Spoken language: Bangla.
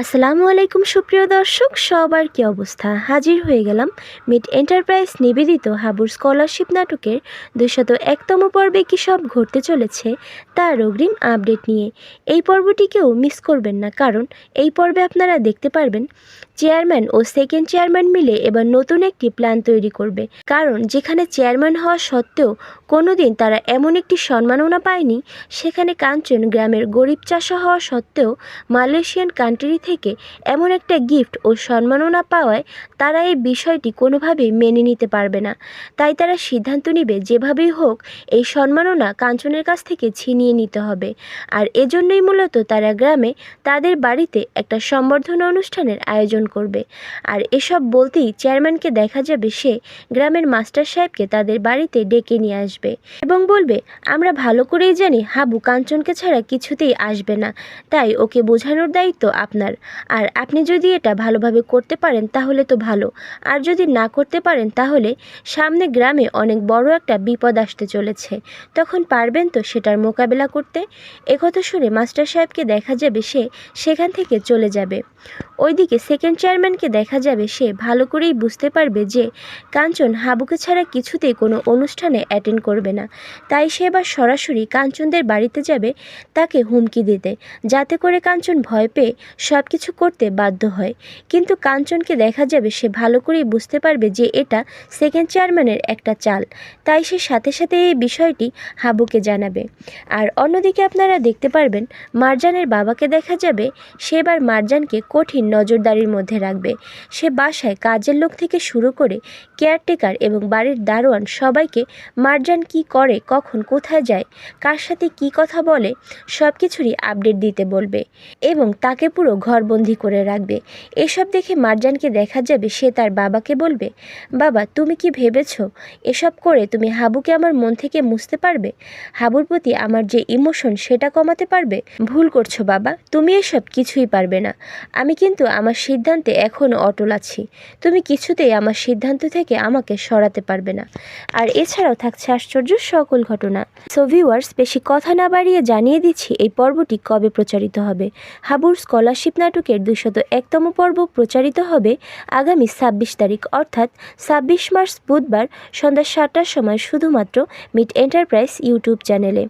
আসসালামু আলাইকুম সুপ্রিয় দর্শক, সবার কি অবস্থা? হাজির হয়ে গেলাম মিট এন্টারপ্রাইজ নিবেদিত হাবুর স্কলারশিপ নাটকের 201তম পর্বে কী সব ঘটতে চলেছে তার অগ্রিম আপডেট নিয়ে। এই পর্বটিকেও মিস করবেন না, কারণ এই পর্বে আপনারা দেখতে পারবেন চেয়ারম্যান ও সেকেন্ড চেয়ারম্যান মিলে এবার নতুন একটি প্ল্যান তৈরি করবে। কারণ যেখানে চেয়ারম্যান হওয়া সত্ত্বেও কোনোদিন তারা এমন একটি সম্মাননা পায়নি, সেখানে কাঞ্চন গ্রামের গরিব চাষা হওয়া সত্ত্বেও মালয়েশিয়ান কান্ট্রি থেকে এমন একটা গিফট ও সম্মাননা পাওয়ায় তারা এই বিষয়টি কোনোভাবেই মেনে নিতে পারবে না। তাই তারা সিদ্ধান্ত নেবে যেভাবেই হোক এই সম্মাননা কাঞ্চনের কাছ থেকে ছিনিয়ে নিতে হবে। আর এজন্যই মূলত তারা গ্রামে তাদের বাড়িতে একটা সম্বর্ধনা অনুষ্ঠানের আয়োজন করবে। আর এসব বলতেই চেয়ারম্যানকে দেখা যাবে সে গ্রামের মাস্টার সাহেবকে তাদের বাড়িতে ডেকে নিয়ে আসবে এবং বলবে, আমরা ভালো করেই জানি হাবু কাঞ্চনকে ছাড়া কিছুতেই আসবে না, তাই ওকে বোঝানোর দায়িত্ব আপনার। আর আপনি যদি এটা ভালোভাবে করতে পারেন তাহলে তো ভালো, আর যদি না করতে পারেন তাহলে সামনে গ্রামে অনেক বড় একটা বিপদ আসতে চলেছে, তখন পারবেন তো সেটার মোকাবেলা করতে? একথা শুনে মাস্টার সাহেবকে দেখা যাবে সে সেখান থেকে চলে যাবে। ওইদিকে সেকেন্ড চেয়ারম্যানকে দেখা যাবে সে ভালো করেই বুঝতে পারবে যে কাঞ্চন হাবুকে ছাড়া কিছুতেই কোনো অনুষ্ঠানে অ্যাটেন্ড করবে না। তাই সে এবার সরাসরি কাঞ্চনদের বাড়িতে যাবে তাকে হুমকি দিতে, যাতে করে কাঞ্চন ভয় পেয়ে সব কিছু করতে বাধ্য হয়। কিন্তু কাঞ্চনকে দেখা যাবে সে ভালো করেই বুঝতে পারবে যে এটা সেকেন্ড চেয়ারম্যানের একটা চাল, তাই সে সাথে সাথে এই বিষয়টি হাবুকে জানাবে। আর অন্যদিকে আপনারা দেখতে পারবেন মারজানের বাবাকে দেখা যাবে সে এবার মারজানকে কঠিন নজরদারির মধ্যে রাখবে। সে বাসায় কাজের লোক থেকে শুরু করে কেয়ারটেকার এবং বাড়ির দারোয়ান সবাইকে মারজান কি করে, কখন কোথায় যায়, কার সাথে কি কথা বলে সব কিছুরই আপডেট দিতে বলবে এবং তাকে পুরো ঘরবন্দি করে রাখবে। এসব দেখে মারজানকে দেখা যাবে সে তার বাবাকে বলবে, বাবা তুমি কি ভেবেছ এসব করে তুমি হাবুকে আমার মন থেকে মুছতে পারবে? হাবুর প্রতি আমার যে ইমোশন সেটা কমাতে পারবে? ভুল করছো বাবা, তুমি এসব কিছুই পারবে না। আমি কিন্তু আমার সিদ্ধান্তে এখনও অটল আছি। তুমি কিছুতেই আমার সিদ্ধান্ত থেকে আমাকে সরাতে পারবে না। আর এছাড়াও থাকছে আশ্চর্য সকল ঘটনা। সো ভিউয়ার্স, বেশি কথা না বাড়িয়ে জানিয়ে দিচ্ছি এই পর্বটি কবে প্রচারিত হবে। হাবুর স্কলারশিপ নাটকের 201তম পর্ব প্রচারিত হবে আগামী 26 তারিখ, অর্থাৎ 26 মার্চ বুধবার সন্ধ্যা 7টার সময় শুধুমাত্র মিট এন্টারপ্রাইজ ইউটিউব চ্যানেলে।